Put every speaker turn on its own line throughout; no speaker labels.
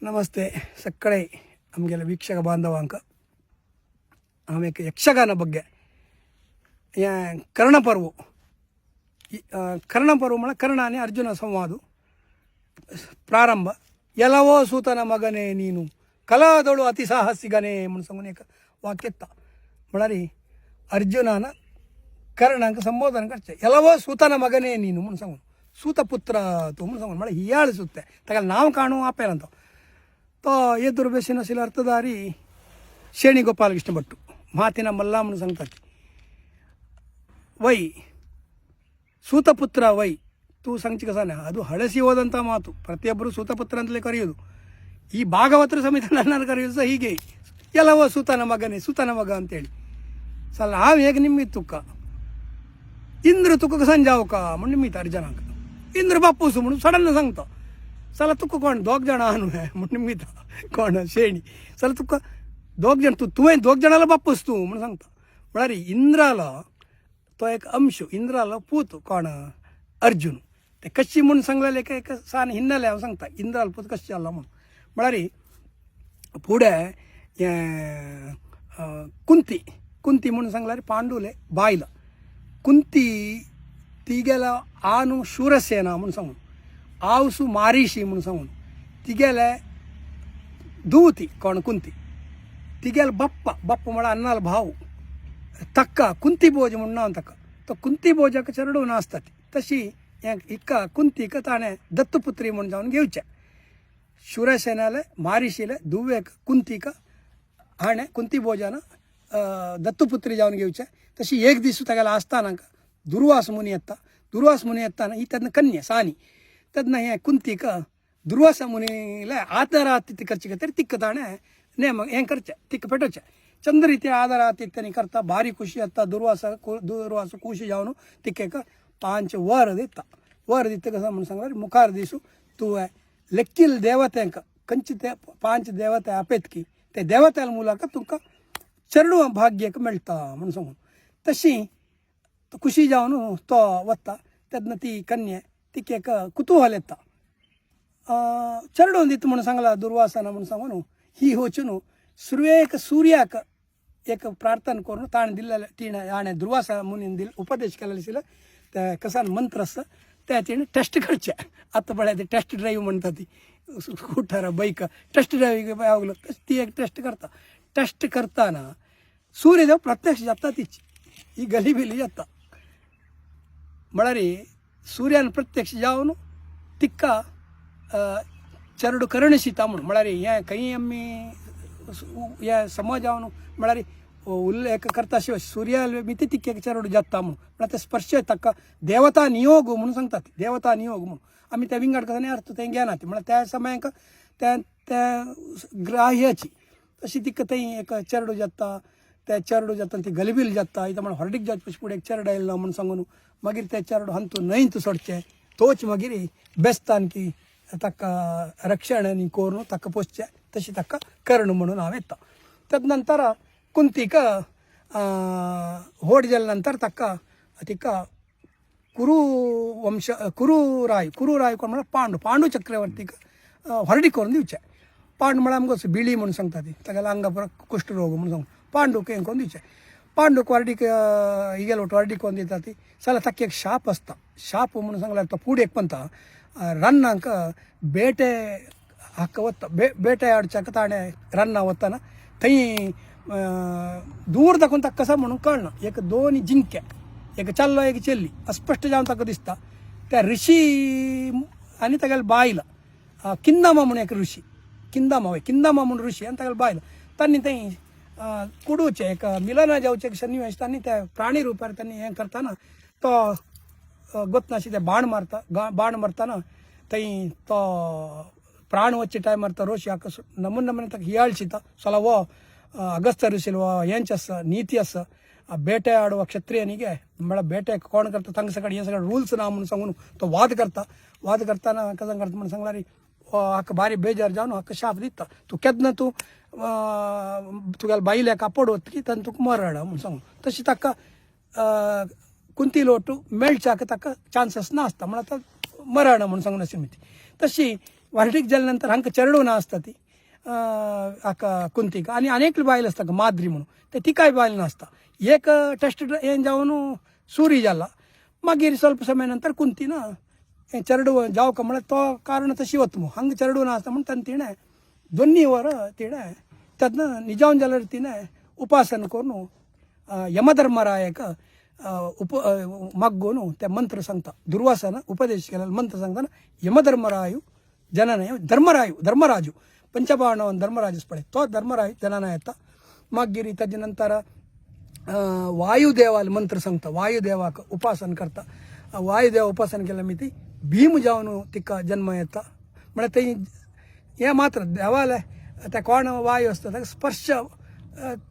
ನಮಸ್ತೆ ಸಕ್ಕರೆ ನಮಗೆಲ್ಲ ವೀಕ್ಷಕ ಬಾಂಧವಾಂಕ ಆಮೇಲೆ ಯಕ್ಷಗಾನ ಬಗ್ಗೆ ಕರ್ಣಪರ್ವ ಕರ್ಣಪರ್ವ ಮಳ ಕರ್ಣಾನೇ ಅರ್ಜುನ ಸಂವಾದ ಪ್ರಾರಂಭ ಎಲ್ಲವೋ ಸೂತನ ಮಗನೇ ನೀನು ಕಲಾದಳು ಅತಿ ಸಾಹಸಿಗನೇ ಮುನ್ಸಂಗನೇಕ ವಾಕ್ಯತ್ತ ಮಳರಿ ಅರ್ಜುನನ ಕರ್ಣಂಕ ಸಂಬೋಧನೆ ಕರ್ಚೆ ಎಲ್ಲವೋ ಸೂತನ ಮಗನೇ ನೀನು ಮುನ್ಸಂಗ ಸೂತಪುತ್ರ ತು ಮುನ್ಸಂಗ ಮಳೆ ಹೀಯಾಳಿಸುತ್ತೆ ತಗಲ್ ನಾವು ಕಾಣುವ ಆಪೇನಂತ ತೋ ಎದುರು ಬೆಸಿನ ಶಿಲ ಅರ್ಥಧಾರಿ ಶೇಣಿ ಗೋಪಾಲಕೃಷ್ಣ ಭಟ್ಟು ಮಾತಿನ ಮಲ್ಲಾಮನ ಸಂತತಿ ವೈ ಸೂತಪುತ್ರ ವೈ ತೂ ಸಂಚಿಕ ಸಾನೆ ಅದು ಹಳಸಿ ಹೋದಂಥ ಮಾತು. ಪ್ರತಿಯೊಬ್ಬರು ಸೂತಪುತ್ರ ಅಂತಲೇ ಕರೆಯೋದು. ಈ ಭಾಗವತರು ಸಮೇತ ನನ್ನನ್ನು ಕರೆಯೋದು ಸಹ ಹೀಗೆ, ಎಲ್ಲವೋ ಸೂತನ ಮಗನೇ ಸೂತನ ಮಗ ಅಂತೇಳಿ ಸಲ ನಾವು ಹೇಗೆ ನಿಮ್ಮಿತ್ತು ತುಕ್ಕ ಇಂದ್ರ ತುಕ್ಕ ಸಂಜಾವಕ ನಿಮ್ಮಿತ ಅರ್ಜನಾಂಕ ಇಂದ್ರ ಬಾಪು ಸುಮ್ಮನು ಸಡನ್ ಸಂಗ್ತ ಸಲ ತುಕ್ಕ ಕೊಂಡು ದೋಗ್ ಜನ ಅನುವೆ ನಿಮ್ಮಿತ ಕೊಂಡು ಶೇಣಿ ಸಲ ತುಕ್ಕ दोग जण तुवें दोग जणाला बापूस तू म्हणून सांगता म्हळ्यार इंद्राला तो एक अंश इंद्राला पूत कोण अर्जुन ते कशी म्हणून सांगलेले एक सान हिन्नले हांव सांगता इंद्राला पूत कशी जाल्लो म्हणून म्हळ्यार फुडें कुंती कुंती म्हणून सांगल्यार पांडुले बायल कुंती तिगेला आनु शूरसेना म्हणून सांगून आवसू मारिशी म्हणून सांगून तिगेले दूती कोण कुंती तिगेला बप्पा बप्पा म्हळ्यार अन्नाला भाव तक्का कुंती भोज म्हणून नांव ताका तो कुंती भोजाक चरडून आसता तशी इका कुंतीक ताणें दत्तपुत्री म्हणून जावन घेवचें. शूरसेनाले मारिशीले दुवेक कुंतीक हाणें कुंती भोजान दत्तपुत्री जावन घेवचें. तशी एक दीस तागेला आसताना दुर्वास मुनी येता. दुर्वास मुनी येताना ही तेन्ना कन्या सानी तेन्ना हें कुंतीक दुर्वास मुनीले आदर आतिथ्य करचे खातीर तिका ताणें ನೇಮ ಹೆಂಗೆ ಖರ್ಚೆ ತಿಕ್ಕ ಪೆಟ್ಟೋಚೆ ಚಂದ ರೀತಿಯ ಆಧಾರ ಆತಿಥ್ಯನಿ ಕರ್ತಾ ಭಾರಿ ಖುಷಿ ಅತ್ತ ದುರ್ವಾಸ ಖುಷಿ ಜಾವನು ತಿಕ್ಕೇಕ 5 ವರ ದಿತ್ತ म्हणून सांगल्यार मुखार दिसू तुवें लेक्कील देवतेंक खंयची ते 5 देवते आपेत की ते देवत्याल मुलाक तुमकां चरडू भाग्यक मेळटा म्हणून सांगून तशी खुशी जावन तो वता तेन्ना ती कन्या तिकेक कुतूहल येता चरडून दिता म्हणून सांगला दुर्वासाना म्हणून सांगून ही वचून सुरवेक सूर्याक एक प्रार्थना करून ताणें दिल्लें तिणें हाणें दुर्वासा मुनीन उपदेश केलेलो आशिल्लो त्या कसान मंत्र आसता ते तिणें टेस्ट करचें. आतां पळय ती टेस्ट ड्रायव्ह म्हणटा ती स्कूटर बायक टेस्ट ड्रायव्ह आवलो ती एक टेस्ट करता. टेस्ट करताना सूर्यदेव प्रत्यक्ष जाता तिची ही गलिबिली जाता म्हळ्यार सूर्यान प्रत्यक्ष जावन तिका चरड करणशिता म्हणून म्हळ्यार हें खंय आमी ह्या समाजान म्हळ्यार उल्लेख करता शिवाय सूर्या मिती तिकेक चरड जाता म्हणून म्हळ्यार ते स्पर्श ताका देवता नियोग म्हणून सांगतात. देवता नियोग म्हणून आमी त्या विंगड करता अर्थ तें घेनात म्हळ्यार त्या समयांक त्या ग्राह्याची तशी तिका थंय एक चरड जाता. त्या चरड जाता ती गलिबील जाता इथं म्हळ्यार हरडीक जावचे फुडें एक चरड आयलो म्हणून सांगून मागीर ते चरड हंतू न्हंयत सोडचें तोच मागीर बेस्तान की ताका रक्षण करून ताका पोसचें तशी ताका कर्ण म्हणून हांव येता. तेच नंतर कुंतीक व्हड जाल्या नंतर ताका तिका कुरुराय कोण म्हळ्यार पांडू चक्रवर्तीक हरडी करून दिवचें. पांडू म्हळ्यार आमकां बिळी म्हणून सांगता ती तागेल्या आंगा परत कुश्ठरोग म्हणून सांगून पांडूक हें करून दिवचें. पांडूक हरडीक हिगेलो हरडी करून दिता ती जाल्यार ताका एक शाप आसता. शाप म्हणून सांगल्यार तो फुडें पंता रन्नाक बेटे हाक वता बेटे हाडच्याक ताणें रन्ना वताना थंय दूर दाखोवन ताका कसा म्हणून कळना एक 2 जिंके एक चल्लो एक चेल्ली अस्पश्ट जावन ताका दिसता. त्या ऋषी आनी तागेले बायल किंदामा म्हणून एक ऋषी किंदामा म्हणून ऋषी आनी तागेले बायल तांणी थंय कुडूचें एक मिलना जावचें एक सन्निवेश तांणी त्या प्राणी रुपार तांणी हें करताना तो गोतनाशी ते बाण मारताना थंय तो प्राण वच्चे टायमार तो रोशी हाका नमूने ताका हियाळशिता सला वो अगस्त्य ऋषी वो हेंच आसा नीती आसा बेटे आडवा क्षत्रियनिगे म्हळ्यार बेटे कोण करता तांकां सगळे हे सगळे रुल्स ना म्हणून सांगून तो वाद करताना कसां करता म्हणून सांगल्यार हाका बारी बेजार जावन हाका शाप दिता तूं केन्ना तूं तुगेल्या बायल्याक आपड की तेन्ना तुका मरण म्हणून सांगून तशी ताका कुंती लोटू मेळच्याक ताका चान्सेस नासता म्हळ्यार मरण म्हणून सांगून अशी मिती. तशी वरटीक जाल्या नंतर हांकां चेडूं नासता ती हाका कुंतीक आनी अनेक बायल आसता माद्री म्हणून ते तिकाय बायल नासता एक टेस्ट हें जावन सुरी जाला मागीर ಸ್ವಲ್ಪ समय नंतर कुंतीन हें चेडूं जावका म्हळ्यार तो कारण तशी वता हांगा चेडूं नासता म्हणून ताणें तिणें 2 वर तिणें तेन्ना निजावन जाल्यार तिणें उपासन करून यमधर्मरायाक मग्गून ते मंत्र सांगता दुर्वासन उपदेश केला मंत्र सांगताना यमधर्मरायु जननय धर्मराजु पंचबाणवन धर्मराजस पडे तो धर्मराय जनನ येता मागीर ताजे नंतर वायुदेवाल मंत्र सांगता वायुदेवाक उपासन करता वायुदेव उपासन केल्या मिती भीम जावन तिका जन्म येता म्हळ्यार ते हें मात्र देवाले ते कोण वायू आसता ताका स्पर्श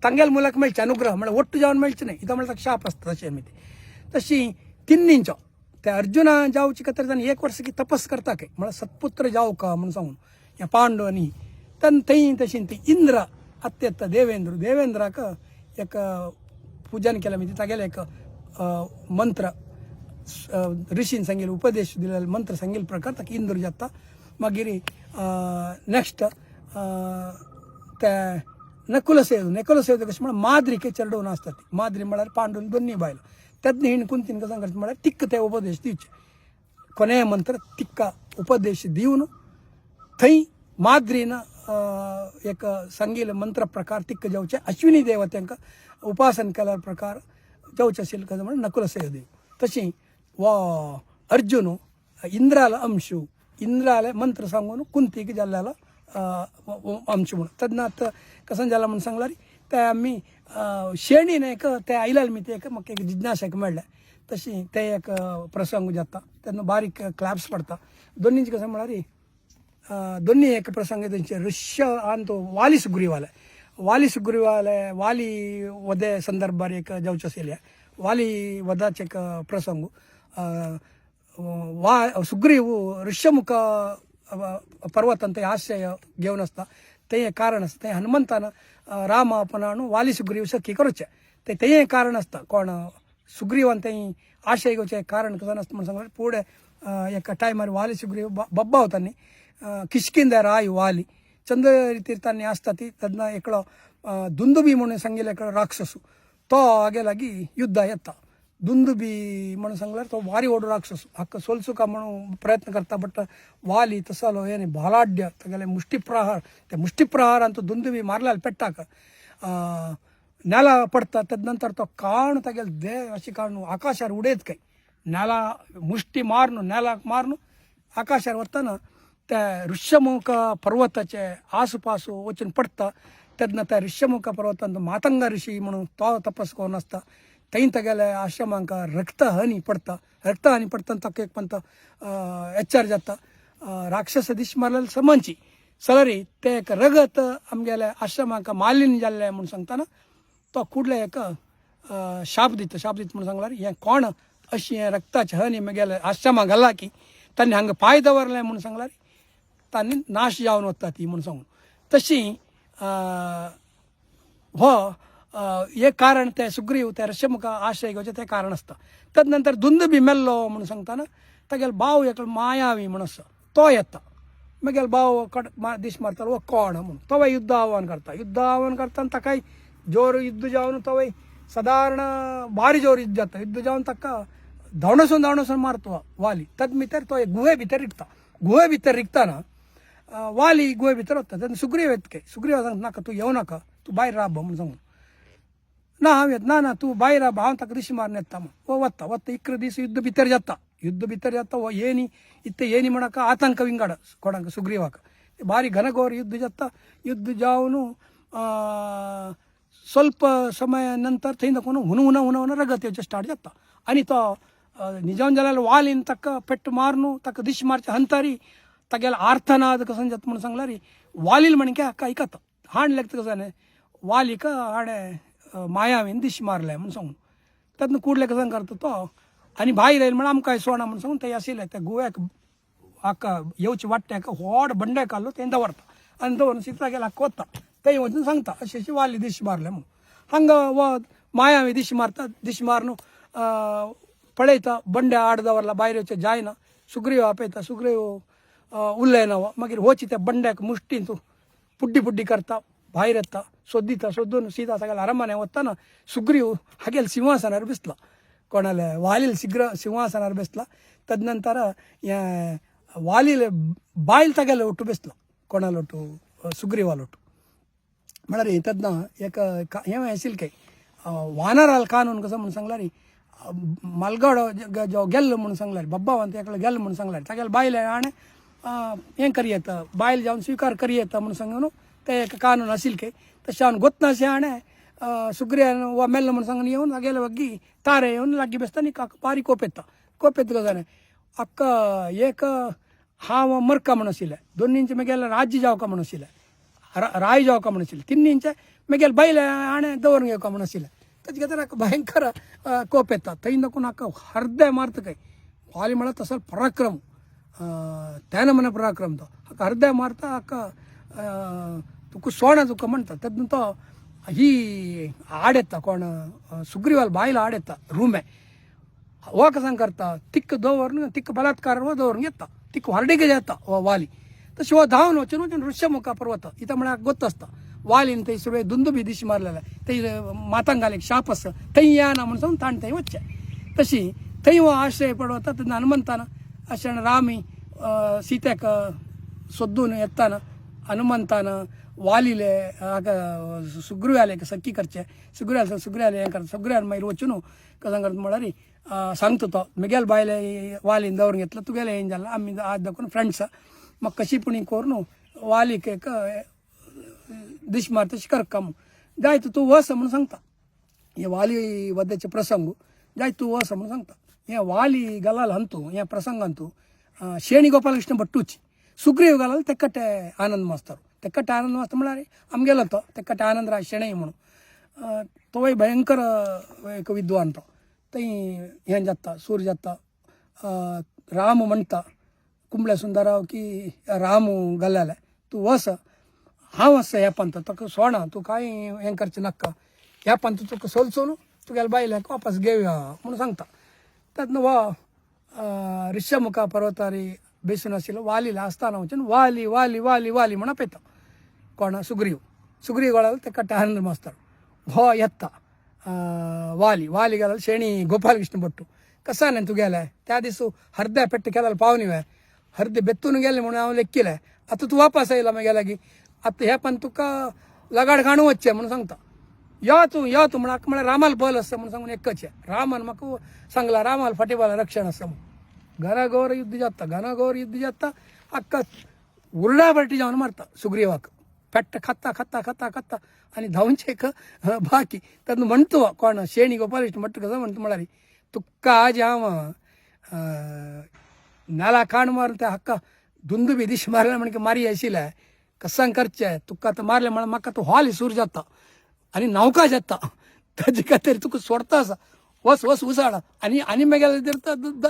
तांगेल मुलाक मेळचे अनुग्रह म्हळ्यार ಒಟ್ಟು जावन मेळचे न्ही इता म्हळ्यार ताका शाप आसता तशें मिती तशी तिन्नींचो ते अर्जुना जावचे खातीर ताणें 1 वर्स की तपस करता काय म्हळ्यार सत्पुत्र जावका म्हणून सांगून ह्या पांडू आनी तेन्ना थंय तशी ती इंद्र अत्यंत देवेंद्राक एक पूजन केलें म्हणजे तागेलें एक मंत्र ऋषीन सांगिल्लो उपदेश दिलेलो मंत्र सांगिल्ले प्रकार ताका इंद्र जाता मागीर नेक्स्ट ते नकुलसेव कशें म्हळ्यार माद्रीके चेडूं नासता ती माद्री म्हळ्यार पांडून 2 बायल तेन्ना हिणें कुंतीन कसां करता म्हळ्यार तिक्क ते उपदेश दिवचे ಕೊನೆಯ मंत्र तिक्का उपदेश दिवन थंय माद्रीन एक सांगिल्ले मंत्र प्रकार तिक्क जावचे अश्विनी देवतांक उपासन केल्या प्रकार जावचे आशिल्ले कशें म्हळ्यार नकुलसेव देव तशी वो अर्जुन इंद्राला अंशू इंद्राले मंत्र सांगून कुंतीक जाल्ल्यालो अंश म्हणून तेन्ना कसन जाला म्हणून सांगल्यार ते आमी शेणीन एक ते आयल्याल मी ते एक म्हाका एक जिज्ञासा मेळ्ळें तशी ते एक प्रसंग जाता तेन्ना बारीक क्लॅप्स पडता दोनींचे कशें म्हळ्यार दोनी एक प्रसंग तेंचे ऋष्य आनी तो वाली सुग्रीवाले वाली वधे संदर्भार एक जावचे आशिल्ले वाली वधाचे एक प्रसंग सुग्रीव ऋष्यमुख पर्वतांत आश्रय घेवन आसता तें कारण आसता तें हनुमंतान राम अपनावन वाली सुग्रीव सखी करचे तें कारण आसता कोण सुग्रीवान तें आशय घेवचें कारण कसं आसता म्हणून सांगल्यार फुडें एका टायमार वाली सुग्रीव बब्बा होता न्ही किशकिंदा राय वाली चंद्र तीर्थांनी आसता ती तेन्ना एकलो दुंदुबी म्हणून सांगिल्लो एकलो राक्षसू तो हागे लागीं युद्धा येता दुंदुबी म्हणून सांगल्यार तो वारी व्हडलो राक्षस हाका सोलसुका म्हणून प्रयत्न करता बट वाली तसालो हे बलाढ्य तागेले मुष्टिप्रहारान तो दुंदुबी मारल्याल पेट्टाक नेला पडता तेदनंतर तो काण तागेले देह अशी काण आकाशार उडयत काय नेला मुष्टी मारून नेलाक मारून आकाशार वतना त्या ऋष्यमुख पर्वताचे आसपास वचून पडता तेन्ना त्या ऋष्यमुख पर्वतांत मातंगा ऋषी म्हणून तो तपस करून आसता थंय तागेले आश्रमांक रक्तहानी पडता ताका एक पंत एच्चार जाता राक्षस दिश मारलेले समंची सलरी ते एक रगत आमगेल्या आश्रमांक मालिन्य जाल्लें म्हणून सांगतना तो कुडले एक शाप दिता म्हणून सांगल्यार हें कोण अशी हें रक्ताचे हनी म्हगेले आश्रमांक घाला की तांणी हांगा पांय दवरले म्हणून सांगल्यार तांणी नाश जावन वता ती म्हणून सांगून तशी हो एक कारण ते सुग्रीव ते ऋष्यमुख आश्रय घेवचे ते कारण आसता तदनंतर दुंदुबी मेल्लो म्हणून सांगतना तागेलो भाव एक मायावी म्हणून आसा तो येता म्हगेलो भाव दीश मारतालो वो कोण म्हणून तो युद्ध आव्हान करता आनी ताकाय जोर युद्ध जावन तो सादारण भारी जोर युद्ध जाता युद्ध जावन ताका धांवणसून मारता वाली तद भितर तो एक गुहे भितर रिगतना वाली गुहे भितर वता तेन्ना सुग्रीव येता काय सुग्रीव सांगता नाका तूं येवं नाका तूं भायर राब म्हणून सांगून ना हांव येता ना तूं भायर राब हांव ताका दिशी मारून येता म्हणून वता इकरा दीस युद्ध भितर जाता वो येनी म्हणून आतंक विंगड कोणाक सुग्रीवाक भारी घनघोर युद्ध जाता युद्ध जावन ಸ್ವಲ್ಪ ಸಮಯ ನಂತರ ಥೈಂದ ಕೊನು ಹುನ ರಗತ್ येवचें स्टार्ट जाता आनी तो निजावन जाल्यार वालीन ताका पेट्ट मारून ताका दिश मारचे हंतारी तागेलो आर्थनाद कसो जाता म्हणून सांगल्यार वालील म्हणके हाका आयकता हाण लेगता कसो वालीक हाणें मायावीन दिश मारले म्हणून सांगून तेन्ना कुडले कसो करता तो आनी भायर येयले म्हळ्यार आमकां सोडा म्हणून सांगून ते आशिल्ले त्या गुव्याक हाका येवचे वाट्याक व्हड बंडे काडलो तें दवरता आनी दवरून सीतागेलो हाका वता ते वचून सांगता अशी वाली दिश मारले म्हणून हांगा वो मायावी दिश मारून पळयता बंड्या आड दवरला भायर येवचें जायना सुग्रीव आपयता सुग्रीव उल्लेनाव मागीर होची त्या बंड्याक मुष्टींतू पुड्डी पुड्डी करता भायर येता सोद्दिता सोदून सीता सगळ्या अरमने वताना सुग्रीव हागेल सिंहासनार बसला कोणाले वालील सिंहासनार बसला तदनंतर वालील बायल तगेले ಒಟ್ಟು बसला कोणाला ಒಟ್ಟು सुग्रीवाल ಒಟ್ಟು म्हळ्यार तदना एक हें आशिल्लें काय वानराल कानून कसं म्हणून सांगला रे मलगड जो गेल्ल म्हणून सांगला रे बब्बावंत एकलो गेल्ल म्हणून सांगला रे तागेले बायले हाणें हें करी येता बायल जावन स्वीकार करी येता म्हणून सांगून ते एक कानून आशिल्लें काय तशें हांवें गोतना अशें हाणें सुग्रीवान वा मेल्ल म्हणून सांगून येवन तागेले वग्गी तारे येवन लागीं बसता आनी बारी कोपेत गजान अक्क एक हांव मरका म्हण आशिल्लें दोनींचे म्हगेलें राज्य जावका म्हण आशिल्लें राय जावका म्हण आशिल्लें तिनींचे म्हगेले बायले हाणें दवरून घेवका म्हण आशिल्लें तेजे खातीर हाका भयंकर कोप येता थंय देखून हाका हरदें मारता काय वाली म्हळ्यार तसो पराक्रम तेन्ना म्हण पराक्रम तो हाका हरदें मारता हाका तुका सोण तुका म्हणटा तेन्ना तो ही आड येता कोण सुग्रीवाल बायल आड येता रुमे हो कसां करता तिक्क दवरून तिक्क बलात्कार हो दवरून घेता तिक्क ಹೊರಡಿಗೆ येता हो वाली तशें हो धांवन वचून ऋष्यमुखापर वता इता म्हळ्यार गोत्त आसता वालीन थंय सुरवे दुंदुबी दिशी मारलेले थंय मातांक घाल एक शाप आसा थंय येना म्हणून सांगून ताणें थंय वचचें तशी थंय हो आश्रय पडवता तेन्ना हनुमंतान अशें रामी सीतेक सोदून येताना हनुमंतान वालीले हाका सुग्रीवाले सक्की करचे सुग्रीवाले हें करता सुग्रीवान मागीर वचून कसां करता म्हळ्यार सांगता तो म्हगेल बायले वालीन दवरून घेतला तुगेलें हें जालें आमी आज दाखोवन फ्रेंड्स म्हाका कशी पुणी करून वालीक एक दिश मारता शिकार काम जाय तूं वस म्हणून सांगता हे वाली वद्याचे प्रसंग जाय तूं वस म्हणून सांगता हे वाली गलाल हंतू हे प्रसंगांतू शेणी गोपालकृष्ण भट्टूची सुग्रीव गलाल तेकटे आनंद मास्तर तेकटे आनंद मास्तर म्हळ्यार आमगेलो तो तेकटे आनंदराय शेणै म्हणून तोय भयंकर एक विद्वान तो थंय हें जाता सूर जाता राम म्हणटा कुंबळे सुंदराव की रामू गल्ल्याले तूं वस हांव आसा ह्या पंथ तुका सोडा तूं कांय हें करचें नाका ह्या पंथ तुका सोलसून तुगेल्या बायल्याक वापस घेवया म्हणून सांगता तेन्ना हो ऋष्यमुखा पर्वतारी बेसून आशिल्लो वालीला आसतना वचून वाली वाली वाली वाली म्हण आपयता कोण सुग्रीव गळाल तेका आनंद मास्तर हो येता वाली गेला शेणी गोपालकृष्ण भट्टू कसा न्ही तुगेले त्या दिसू हरद्या पेट्ट केला पावनी वे हरदे बेतून गेले म्हणून हांव लेखिलें आतां तूं वापस येयला मागीर लागीं आतां हे पण तुका लगाड काणू वच्चें म्हणून सांगता यो तूं म्हण म्हळ्यार रामाल बल आसा म्हणून सांगून एकचे रामान म्हाका सांगला रामाल फाटीबाला रक्षण आसा म्हणून घनाघोर युद्ध जाता अक्का उरडा बरटी जावन मारता सुग्रीवाक पेट्ट खाता आनी धांवचे एक बाकी तेन्ना म्हणतो कोण शेणी गोपालकृष्ण भट्ट कसो म्हणटा म्हळ्यार तुका आज हांव नाला काण मारून त्या हक्का दुंदुबी दिश मारले म्हणजे मारी आशिल्ले कसां करचें तुका आतां मारलें म्हण म्हाका तूं हॉल सूर जाता आनी नौका जाता ताजे खातीर तुका सोडता आसा वस उसाडा आनी मागीर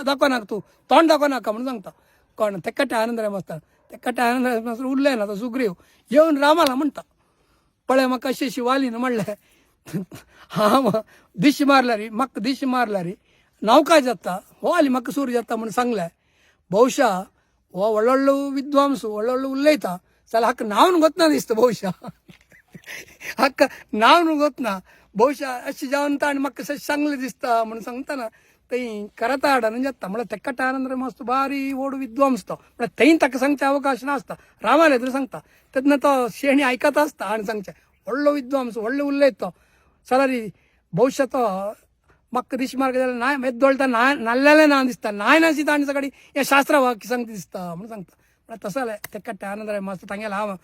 दाखोवनाका तूं तोंड दाखोवनाका म्हणून सांगता कोण तेकटे आनंदराय मास्तर तेकटे आनंदराय मास्तर उरलें ना तो सुग्रीव येवन रामाला म्हणटा पळय म्हाका अशी वालीन म्हणलें हांव दिश मारला रे नौका जाता वाली म्हाका सूर जाता म्हणून सांगलें बहुशा हो व्हडलो विद्वांस व्हडलो उलयता जाल्यार हाका नांवन गोतना दिसता बहुशा हाका नांवन गोतना बहुशा अशें जावन ताणें म्हाका सांगलें दिसता म्हणून सांगतना थंय करता हाडान जाता म्हळ्यार तेकटे आनंद मास्तर बारी व्हड विद्वांस तो म्हळ्यार थंय ताका सांगचे अवकाश नासता रामाले येदर सांगता तेन्ना तो शेणी आयकता आसता आनी सांगचें व्हडलो विद्वांस व्हडलें उलयता तो जाल्यार बहुशा तो म्हाका दिश मार्ग जाल्यार नाय मेद्दोळटा नाल्लेलें ना दिसता नाय नाशी ताणें सकाळी हें शास्त्र वाक्य सांगता दिसता म्हणून सांगता म्हळ्यार तसो जालें तेकटे आनंदराय मास्तर तांगेलो हांव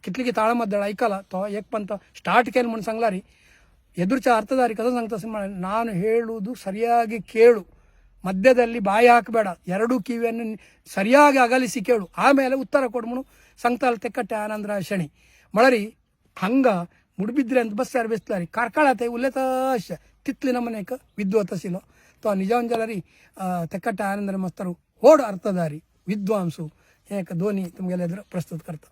कितली ताळमद्दळ आयकला तो एक पंत स्टार्ट केलें म्हणून सांगला री ಎದುರ್ಚ ಅರ್ಥಧಾರಿ ಕಥೆ ಸಂಗತ ನಾನು ಹೇಳುವುದು ಸರಿಯಾಗಿ ಕೇಳು ಮಧ್ಯದಲ್ಲಿ ಬಾಯಿ ಹಾಕಬೇಡ ಎರಡೂ ಕಿವಿಯನ್ನು ಸರಿಯಾಗಿ ಅಗಲಿಸಿ ಕೇಳು ಆಮೇಲೆ ಉತ್ತರ ಕೊಡ್ಮನು ಸಂಗತಾಲ ತೆಕ್ಕಟ್ಟೆ ಆನಂದರ ಶನಿ ಮಳರಿ ಹಂಗ ಮುಡ್ಬಿದ್ರೆ ಅಂತ ಬಸ್ ಯಾರು ಬೆಸ್ಲಾರಿ ಕಾರ್ಕಳತೆ ಉಲ್ಲೇತಾಶ ತಿತ್ಲಿನ ಮನೆಕ ವಿದ್ವತಸಿಲ तो ನಿಜಾಂಜಲರಿ ತೆಕ್ಕಟ್ಟೆ ಆನಂದರ ಮಸ್ತರು ಓಡ್ ಅರ್ಥಧಾರಿ ವಿದ್ವಾಂಸು ಏಕ ಧ್ವನಿ तुमಗೆಲ್ಲ ಎದುರು ಪ್ರಸ್ತುತ करता